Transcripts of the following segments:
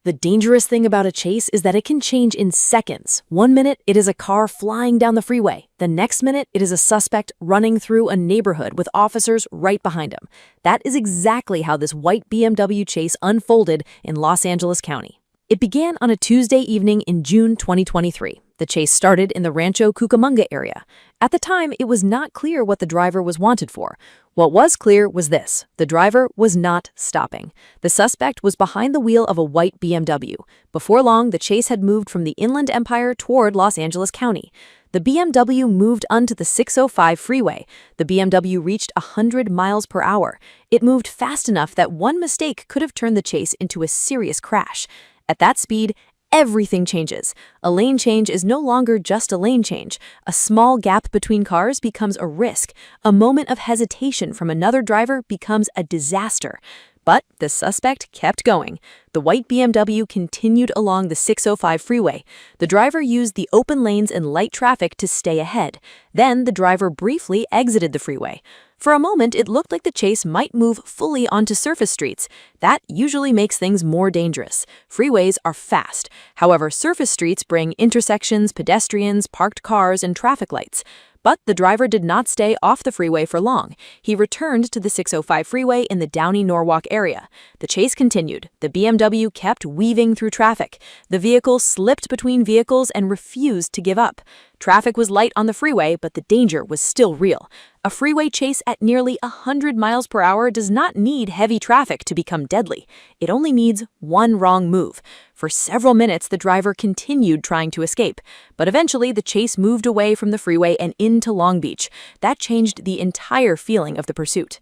The dangerous thing about a chase is that it can change in seconds. One minute, it is a car flying down the freeway. The next minute, it is a suspect running through a neighborhood with officers right behind him. That is exactly how this white BMW chase unfolded in Los Angeles County. It began on a Tuesday evening in June 2023. The chase started in the Rancho Cucamonga area. At the time, it was not clear what the driver was wanted for. What was clear was this: the driver was not stopping. The suspect was behind the wheel of a white BMW. Before long, the chase had moved from the Inland Empire toward Los Angeles County. The BMW moved onto the 605 freeway. The BMW reached 100 miles per hour. It moved fast enough that one mistake could have turned the chase into a serious crash. At that speed, everything changes. A lane change is no longer just a lane change. A small gap between cars becomes a risk. A moment of hesitation from another driver becomes a disaster. But the suspect kept going. The white BMW continued along the 605 freeway. The driver used the open lanes and light traffic to stay ahead. Then the driver briefly exited the freeway. For a moment, it looked like the chase might move fully onto surface streets. That usually makes things more dangerous. Freeways are fast. However, surface streets bring intersections, pedestrians, parked cars, and traffic lights. But the driver did not stay off the freeway for long. He returned to the 605 freeway in the Downey-Norwalk area. The chase continued. The BMW kept weaving through traffic. The vehicle slipped between vehicles and refused to give up. Traffic was light on the freeway, but the danger was still real. A freeway chase at nearly 100 miles per hour does not need heavy traffic to become deadly. It only needs one wrong move. For several minutes, the driver continued trying to escape, but eventually the chase moved away from the freeway and into Long Beach. That changed the entire feeling of the pursuit.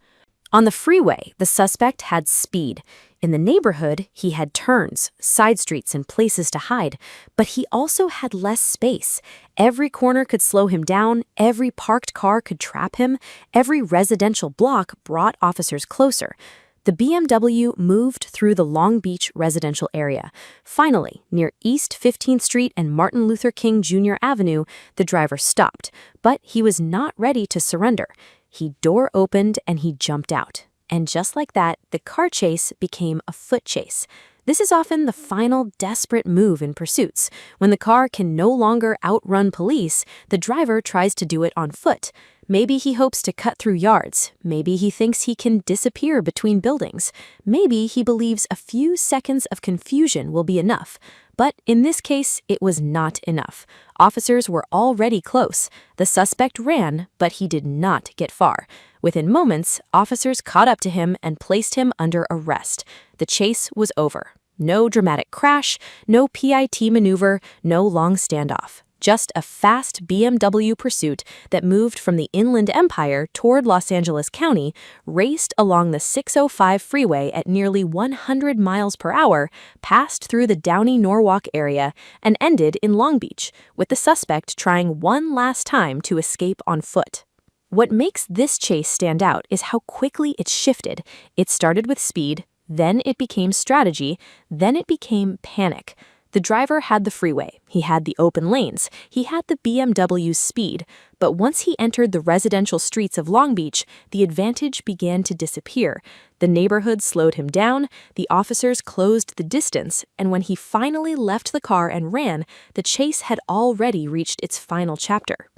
On the freeway, the suspect had speed. In the neighborhood, he had turns, side streets, and places to hide, but he also had less space. Every corner could slow him down, every parked car could trap him, every residential block brought officers closer. The BMW moved through the Long Beach residential area. Finally, near East 15th Street and Martin Luther King Jr. Avenue, the driver stopped, but he was not ready to surrender. He door opened and he jumped out. And just like that, the car chase became a foot chase. This is often the final desperate move in pursuits. When the car can no longer outrun police, the driver tries to do it on foot. Maybe he hopes to cut through yards. Maybe he thinks he can disappear between buildings. Maybe he believes a few seconds of confusion will be enough. But in this case, it was not enough. Officers were already close. The suspect ran, but he did not get far. Within moments, officers caught up to him and placed him under arrest. The chase was over. No dramatic crash, no PIT maneuver, no long standoff. Just a fast BMW pursuit that moved from the Inland Empire toward Los Angeles County, raced along the 605 freeway at nearly 100 miles per hour, passed through the Downey-Norwalk area, and ended in Long Beach, with the suspect trying one last time to escape on foot. What makes this chase stand out is how quickly it shifted. It started with speed, then it became strategy, then it became panic. The driver had the freeway, he had the open lanes, he had the BMW's speed, but once he entered the residential streets of Long Beach, the advantage began to disappear. The neighborhood slowed him down, the officers closed the distance, and when he finally left the car and ran, the chase had already reached its final chapter.